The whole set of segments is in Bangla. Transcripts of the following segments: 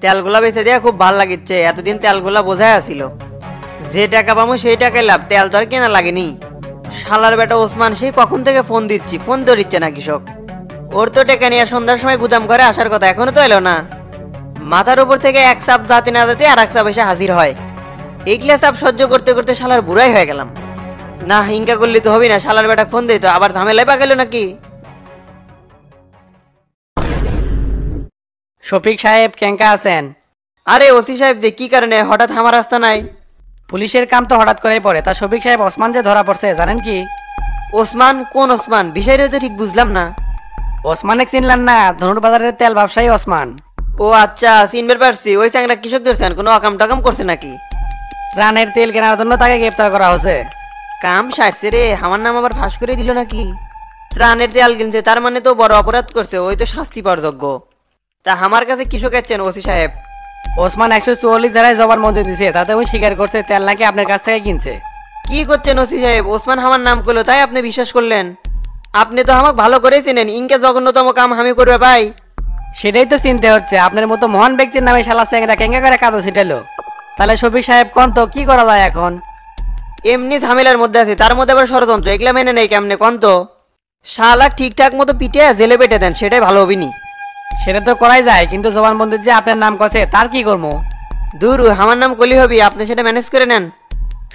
তেলগুলা বেচে দিয়ে খুব ভাল লাগিচ্ছে, এতদিন তেলগুলা বোঝাই আসিল। যে টাকা পাবো সেই টাকায় লাভ, তেল তো আর কেনা লাগেনি। শালার বেটা ওসমান সেই কখন থেকে ফোন দিচ্ছি, ফোন ধরিচ্ছে না কৃষক। ওর তো টাকা নিয়ে সন্ধ্যার সময় গুদাম ঘরে আসার কথা, এখনো তো এলো না। মাথার উপর থেকে এক চাপ জাতি না জাতি আর এক চাপ এসে হাজির হয়। এইগুলা চাপ সহ্য করতে করতে শালার বুড়াই হয়ে গেলাম। না হিংকা করলে তো হবে না, শালার বেটা ফোন দিত আবার ঝামেলায় পা গেল নাকি। শফিক সাহেব কেঙ্কা আছেন? আরে ওসি সাহেব যে কি কারণে হঠাৎ আমার রাস্তা নাই? পুলিশের কাম তো হঠাৎ করেই পড়ে, তা শফিক সাহেব ওসমান যে ধরা পড়ছে জানেন কি? ওসমান? কোন ওসমান? বিষয়টা তো ঠিক বুঝলাম না। ওসমানে চিনলেন না? ধনুর বাজারের তেল ব্যবসায়ী ওসমান। ও আচ্ছা, চিনবার পারছি। ওই চাংরা কৃষক ধরছেন, কোনো অকাম টাকাম করছে নাকি? ত্রাণের তেল কেনার জন্য তাকে গ্রেপ্তার করা হয়েছে। কাম সারছে রে, আমার নাম আবার ফাঁস করে দিল নাকি? ত্রাণের তেল কিনছে তার মানে তো বড় অপরাধ করছে, ওই তো শাস্তি পাওয়ার যোগ্য। তা আমার কাছে কৃষক আছেন ওসি সাহেব? ওসমান 144 ধারায় জবানবন্দি দিছে, তাতে ওই স্বীকার করছে তেল নাকি আপনার কাছ থেকে কিনছে। কি করছেন ওসি সাহেব? ওসমান আমার নাম করলো তাই আপনি বিশ্বাস করলেন? আপনি তো আমাকে ভালো করে চেনেন, ইনকে জঘন্যতম কাম আমি করবে ভাই? সেটাই তো চিনতে হচ্ছে, আপনার মতো মহান ব্যক্তির নামে শালা চ্যাংরা কেঙ্গা করে কাজও ছিটালো। তাহলে শফিক সাহেব কোন তো কি করা যায় এখন? এমনি ঝামেলার মধ্যে আছে, তার মধ্যে আবার ষড়যন্ত্র, এগুলা মেনে নেই কেমনে কোন তো? শালা ঠিকঠাক মতো পিটে জেলে পেটে দেন, সেটাই ভালো হবিনি। সেটা তো করাই যায়, কিন্তু জবানবন্দির যে আপনার নাম কছে তার কি করবো? দূর, আমার নাম কলি হবি, আপনি সেটা ম্যানেজ করে নেন।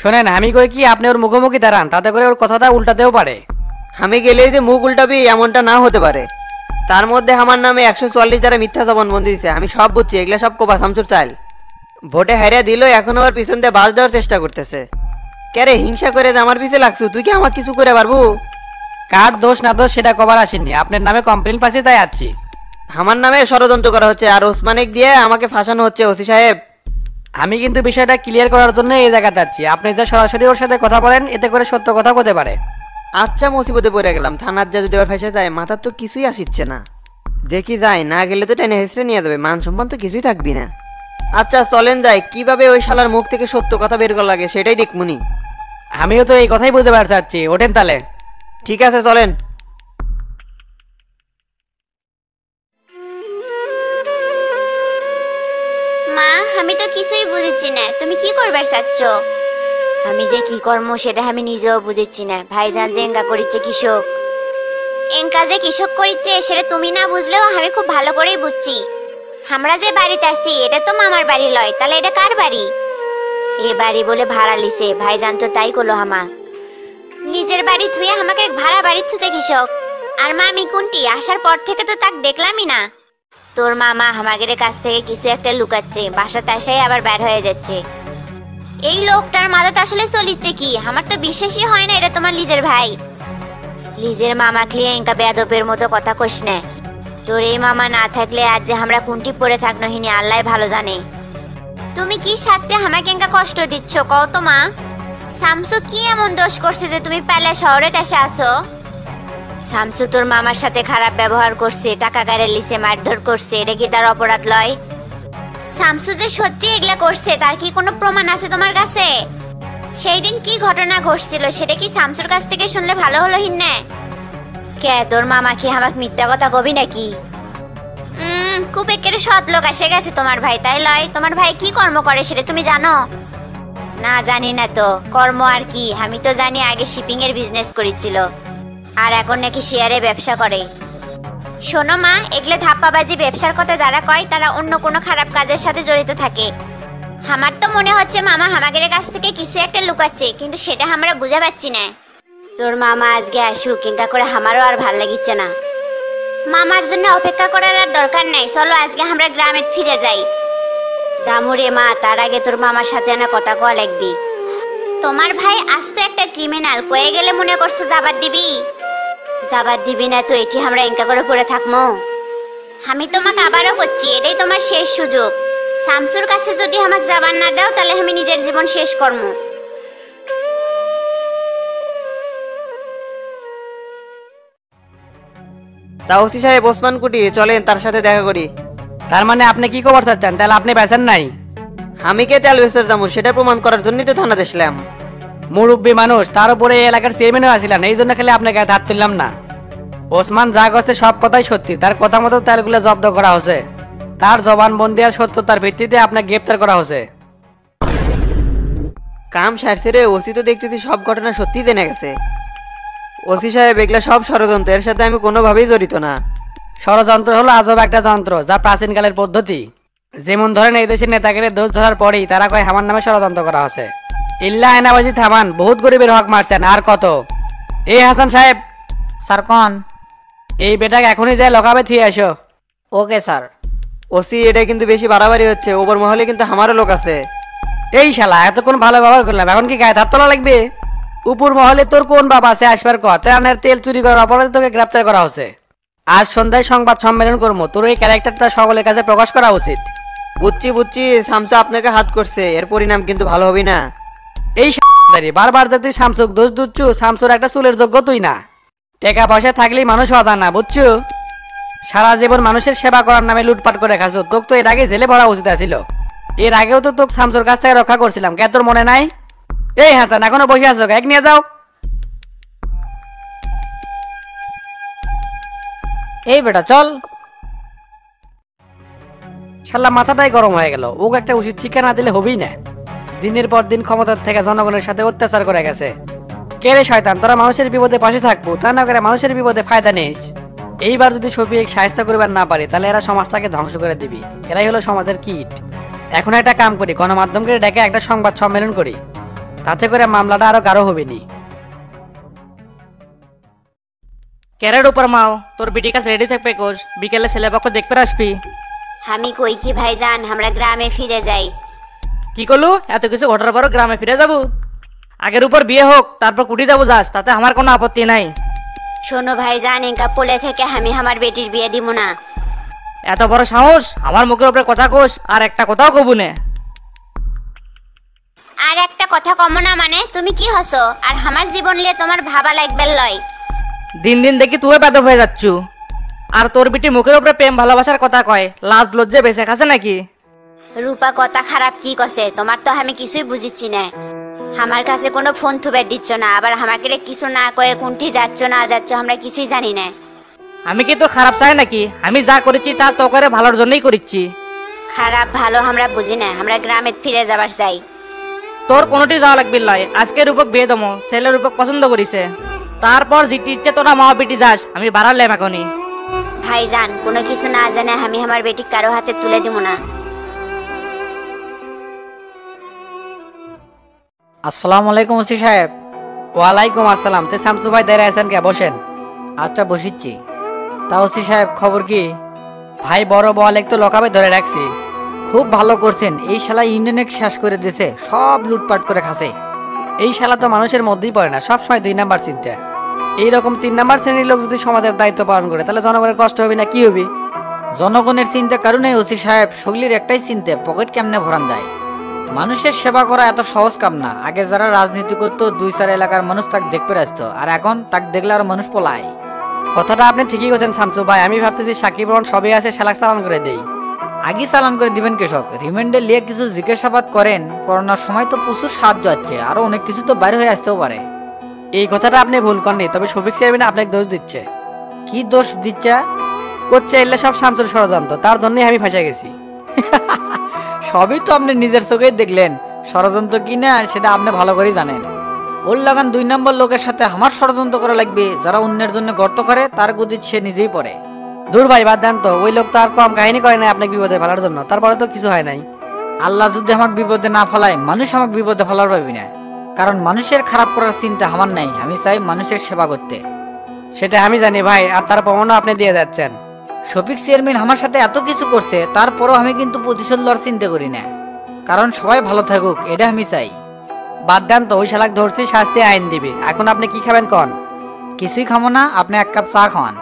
শোনেন, আমি কই কি আপনি ওর মুখোমুখি দাঁড়ান, তাতে করে ওর কথাটা উল্টাতেও পারে। আমি গেলেই যে মুখ উল্টাবি এমনটা না হতে পারে। তার মধ্যে আমার নামে 144 দ্বারা মিথ্যা জবানবন্দি দিছে, আমি সব বুঝছি, এগুলা সব কোপা শামসুর চাইল। ভোটে হারিয়ে দিল, এখন আবার পিছন দিয়ে বাস দেওয়ার চেষ্টা করতেছে। ক্যারে হিংসা করে যে আমার পিছে লাগছো, তুই কি আমার কিছু করে পারবো? কার দোষ না দোষ সেটা কবার আসেননি, আপনার নামে কমপ্লেন পাচ্ছি তাই আসছি। আমার নামে ষড়যন্ত্র করা হচ্ছে আর ওসমানিক দিয়ে আমাকে ফাঁসানো হচ্ছে ওসি সাহেব। আমি কিন্তু বিষয়টা ক্লিয়ার করার জন্য এই জায়গাতে যাচ্ছি, আপনি যা সরাসরি ওর সাথে কথা বলেন, এতে করে সত্য কথা হতে পারে। আচ্ছা, মুসিবতে পড়ে গেলাম, থানার যা যদি ফেসে যায়, মাথার তো কিছুই আসিচ্ছে না। দেখি যাই, না গেলে তো টেনে হেসড়ে নিয়ে যাবে, মান সম্মান তো কিছুই থাকবি না। আচ্ছা চলেন যাই, কিভাবে ওই শালার মুখ থেকে সত্য কথা বের করা লাগে সেটাই দেখমুনি। আমিও তো এই কথাই বুঝতে পারতে চাচ্ছি, ওঠেন তাহলে। ঠিক আছে চলেন। মা, আমি তো কিছুই বুঝেছি না, তুমি কি করবার চাচ্ছ? আমি যে কি কর্ম সেটা আমি নিজেও বুঝেছি না। ভাইজান যে এঙ্কা করিচ্ছে কৃষক, এঙ্কা যে কৃষক করিচ্ছে সেটা তুমি না বুঝলেও আমি খুব ভালো করেই বুঝছি। আমরা যে বাড়িতে আছি এটা তো মামার বাড়ি লয়, তাহলে এটা কার বাড়ি? এ বাড়ি বলে ভাড়া লিছে, ভাইজান তো তাই করলো। আমার নিজের বাড়ি থুয়ে আমাকে ভাড়া বাড়ি থুছে কৃষক। আর মা, আমি কোনটি আসার পর থেকে তো তাক দেখলামই না। তোর মামা আমাদের কাছ থেকে কিছু একটা লুকাচ্ছে, বাসাতে আসাই আবার বের হয়ে যাচ্ছে। এই লোকটার মাথাতে আসলে চলিচ্ছে কি, আমার তো বিশ্বাসই হয় না এটা তোমার লিজের ভাই। লিজের মামা ক্লিয়ে এঙ্কা বেয়াদবের মতো কথা কইস না। তোর এই মামা না থাকলে আজ যে আমরা কোনটি পড়ে থাকনো হিনি আল্লাহ ভালো জানে। তুমি কি সাথে আমাকে এঙ্কা কষ্ট দিচ্ছ কও তো মা? শামসু কি এমন দোষ করছে যে তুমি পেলে শহরে এসে আসো? শামসু তোর মামার সাথে খারাপ ব্যবহার করছে, টাকা গাড়ি লিছে, মারধর করছে, এটা কি তার অপরাধ লয়? শামসু যে সত্যি এগুলা করছে তার কি কোনো প্রমাণ আছে তোমার কাছে? সেই দিন কি ঘটনা ঘটছিল সেটা কি শামসুর কাছ থেকে শুনলে ভালো হলো হিন্নে? কে তোর মামা কি আমাকে মিথ্যা কথা কবি নাকি? খুব একেবারে সৎ লোক এসে গেছে তোমার ভাই, তাই লয়? তোমার ভাই কি কর্ম করে সেটা তুমি জানো? না জানি না তো, কর্ম আর কি, আমি তো জানি আগে শিপিং এর বিজনেস করেছিল আর এখন নাকি শেয়ারে ব্যবসা করে। শোনো মা, এগুলো ধাপ্পাবাজি ব্যবসার কথা যারা কয় তারা অন্য কোনো খারাপ কাজের সাথে জড়িত থাকে। আমার তো মনে হচ্ছে মামা আমাদের কাছ থেকে কিছু একটা লুকাচ্ছে, কিন্তু সেটা আমরা বুঝে পাচ্ছি না। তোর মামা আজকে আসুক, কিংবা করে আমারও আর ভাল লাগিচ্ছে না। মামার জন্য অপেক্ষা করার আর দরকার নাই, চলো আজকে আমরা গ্রামে ফিরে যাই। জামুরে মা, তার আগে তোর মামার সাথে না কথা কয়া লাগবি। তোমার ভাই আজ তো একটা ক্রিমিনাল, কয়ে গেলে মনে করছো যাবার দিবি? যাবার দিবি না তো এটি আমরা এঙ্কা করে পড়ে থাকবো? আমি তোমাকে আবারও করছি, এটাই তোমার শেষ সুযোগ। শামসুর কাছে যদি আমাকে যাবার না দাও তাহলে আমি নিজের জীবন শেষ করবো। তা ওসি সাহেব, ওসমান কুটি চলেন, তার সাথে দেখা করি। তার মানে আপনি কি খবর চাচ্ছেন? তাহলে আপনি বেছেন নাই? আমি কে তেল বেচতে যাবো সেটা প্রমাণ করার জন্যই তো থানা দেখলাম। মুরব্বী মানুষ, তার উপরে এই এলাকার চেয়ারম্যানও আসিলেন, এই জন্য খালি আপনাকে হাত তুললাম না। ওসমান যা করছে সব কথাই সত্যি, তার কথা মতো তেলগুলো জব্দ করা হচ্ছে। তার জবানবন্দি আর সত্যতার ভিত্তিতে আপনাকে গ্রেপ্তার করা হয়েছে। কাম সারছে রে, ওসি তো দেখতেছি সব ঘটনা সত্যি জেনে গেছে। ওসি সাহেব এগুলা সব ষড়যন্ত্র, এর সাথে আমি কোনোভাবেই জড়িত না। ষড়যন্ত্র হলো আজব একটা যন্ত্র, যা প্রাচীনকালের পদ্ধতি। যেমন ধরেন এই দেশের নেতাকে দোষ ধরার পরেই তারা কয় আমার নামে ষড়যন্ত্র করা হচ্ছে। ইল্লা আয়নাবাজি থামান, বহুত গরিবের হক মারছেন আর কত। এই হাসান সাহেব, স্যার কন। এই বেটাকে এখনই যায় লকাবে থিয়ে আসো। Okay sir. ওসি এটা কিন্তু বেশি বাড়াবাড়ি হচ্ছে, ওপর মহলে কিন্তু আমারও লোক আছে। এই শালা এতক্ষণ ভালো ব্যবহার করলাম, এখন কি গায়ে ধার তোলা লাগবে? উপর মহলে তোর কোন বাবা আছে আসবার কথা? তেল চুরি করার অপরাধে তোকে গ্রেপ্তার করা হচ্ছে। আজ সন্ধ্যায় সংবাদ সম্মেলন করবো, তোর এই ক্যারেক্টারটা সকলের কাছে প্রকাশ করা উচিত। বুঝছি বুঝছি, শামসু আপনাকে হাত করছে, এর পরিণাম কিন্তু ভালো হবে না। এই বারবার যে তুই শামসুক দোষ দিচ্ছু, শামসুর একটা চুলের যোগ্য তুই না। টাকা পয়সা থাকলেই মানুষ হতা না, বুঝছো? সারা জীবন মানুষের সেবা করার নামে লুটপাট করে খাচ্ছ। তোকে তো এর আগে জেলে ভরা উচিত ছিল। এর আগেও তো তোকে শামসুর কাছ থেকে রক্ষা করছিলাম, কে তোর মনে নাই? এই হাসান এখনো বসে আছো, এক নিয়ে যাও। এই বেটা চল। শালা মাথাটাই গরম হয়ে গেল, ওকে একটা উচিত শিক্ষা না দিলে হবেই না। দিনের পর দিন ক্ষমতার থেকে জনগণের সাথে অত্যাচার করে গেছে। কে রে শয়তান, তোরা মানুষের বিপদে পাশে থাকবো, তা না করে মানুষের বিপদে ফায়দা নিস। এইবার যদি শফিক সাহায্য করবার না পারে, তাহলে এরা সমাজটাকে ধ্বংস করে দিবি। এরাই হলো সমাজের কীট। এখন একটা কাম করি, গণমাধ্যমকে ডেকে একটা সংবাদ সম্মেলন করি, তাতে করে মামলাটা আরো গাঢ় হবে নি। ক্যারেট উপর মাও, তোর বিটি কাছে রেডি থাকবে কোষ, বিকেলে ছেলেপক্ষ দেখতে আসবি। আমি কই কি ভাইজান, আমরা গ্রামে ফিরে যাই। কি করলু? এত কিছু ঘটার পরও গ্রামে ফিরে যাবো? আগের উপর বিয়ে হোক, তারপর কুটি যাবো যাস, তাতে আমার কোনো আপত্তি নাই। শোনো ভাইজান, এঙ্কা পোলে থেকে আমি আমার বেটির বিয়ে দিব না। এত বড় সাহস, আমার মুখের উপরে কথা কোষ, আর একটা কথাও কবু নে। আর একটা কথা কম না মানে, তুমি কি হসো? আর আমার জীবন নিয়ে তোমার ভাবা লাগবে লয়। দিন দিন দেখি তুই বেদ হয়ে যাচ্ছু। আর তোর বিটি মুখের উপরে প্রেম ভালোবাসার কথা কয়, লাজ লজ্জে বেঁচে খাচ্ছে নাকি? রূপা কথা খারাপ কি কছে, তোমার তো আমি কিছুই বুঝিচ্ছি না। আমার কাছে কোনো ফোন থুবের দিচ্ছ না, আবার আমাকে কিছু না কয়ে কোনটি যাচ্ছ না যাচ্ছ আমরা কিছুই জানি না। আমি কি তোর খারাপ চাই নাকি? আমি যা করেছি তা তো করে ভালোর জন্যই করেছি। খারাপ ভালো আমরা বুঝি না, আমরা গ্রামে ফিরে যাবার চাই। তোর কোনোটি যাওয়া লাগবে লয়, আজকে রূপক বিয়ে দমো, ছেলে রূপক পছন্দ করিছে। তারপর যেটি ইচ্ছে তোরা মা বেটি যাস, আমি বাড়ালাম এখনই। ভাইজান কোনো কিছু না জানে আমি আমার বেটি কারো হাতে তুলে দিব না। আসসালামু আলাইকুম ওসি সাহেব। ওয়ালাইকুম আসসালাম। তে শামসু ভাই দাঁড়িয়ে আছেন কে? বসেন। আচ্ছা বসিচ্ছি। তা ওসি সাহেব খবর কি? ভাই বড় বল একটু লকাবে ধরে রাখছি। খুব ভালো করছেন, এই শালা ইউনিয়নে শেষ করে দিছে, সব লুটপাট করে খাসে। এই শালা তো মানুষের মধ্যেই পড়ে না, সবসময় 2 নাম্বার চিন্তা। এইরকম 3 নাম্বার শ্রেণীর লোক যদি সমাজের দায়িত্ব পালন করে, তাহলে জনগণের কষ্ট হবে না কি হবে? জনগণের চিন্তা কারণে ওসি সাহেব, সগলির একটাই চিন্তা, পকেট কেমনে ভরান যায়। মানুষের সেবা করা এত সহজ কাম না। আগে যারা রাজনীতি করতো, 2-4 এলাকার মানুষ তাকে দেখতে আসতো, আর এখন তাকে দেখলে আর মানুষ পলায়। কথাটা আপনি ঠিকই বলছেন শামসু ভাই। আমি ভাবতেছি সাকিব রহমান সবে আসে শালাক চালান করে দেই। আগে চালান করে দিবেন কেসব, রিমান্ডে লিয়ে কিছু জিজ্ঞাসাবাদ করেন। করোনার সময় তো প্রচুর সাহায্য আছে, আরো অনেক কিছু তো বাইরে হয়ে আসতেও পারে। এই কথাটা আপনি ভুল করেননি, তবে শফিক চেয়ারম্যান আপনাকে দোষ দিচ্ছে। কি দোষ দিচ্ছে? করছে এলে সব শামসুর ষড়যন্ত্র, তার জন্যই আমি ফেঁসে গেছি। সবই তো আপনি নিজের চোখেই দেখলেন, ষড়যন্ত্র কি না সেটা আপনি ভালো করেই জানেন। ওর লাগান 2 নম্বর লোকের সাথে আমার ষড়যন্ত্র করা লাগবে। যারা অন্যের জন্য গর্ত করে তার গদি সে নিজেই পড়ে। দূর ভাই বাদ দেন তো, ওই লোক তো আর কম কাহিনী করে নাই আপনাকে বিপদে ফেলার জন্য, তারপরে তো কিছু হয় নাই। আল্লাহ যদি আমাকে বিপদে না ফেলায়, মানুষ আমাকে বিপদে ফেলার পাবি না। কারণ মানুষের খারাপ করার চিন্তা আমার নাই, আমি চাই মানুষের সেবা করতে। সেটা আমি জানি ভাই, আর তার প্রমাণও আপনি দিয়ে যাচ্ছেন। শফিক চেয়ারম্যান আমার সাথে এত কিছু করছে, তারপরও আমি কিন্তু প্রতিশোধ লওয়ার চিন্তা করি না। কারণ সবাই ভালো থাকুক, এটা আমি চাই। বাদ দেন তো, ওই শালাক ধরছি, শাস্তি আইন দিবে। এখন আপনি কি খাবেন কন? কিছুই খাবো না, আপনি 1 কাপ চা খাওয়ান।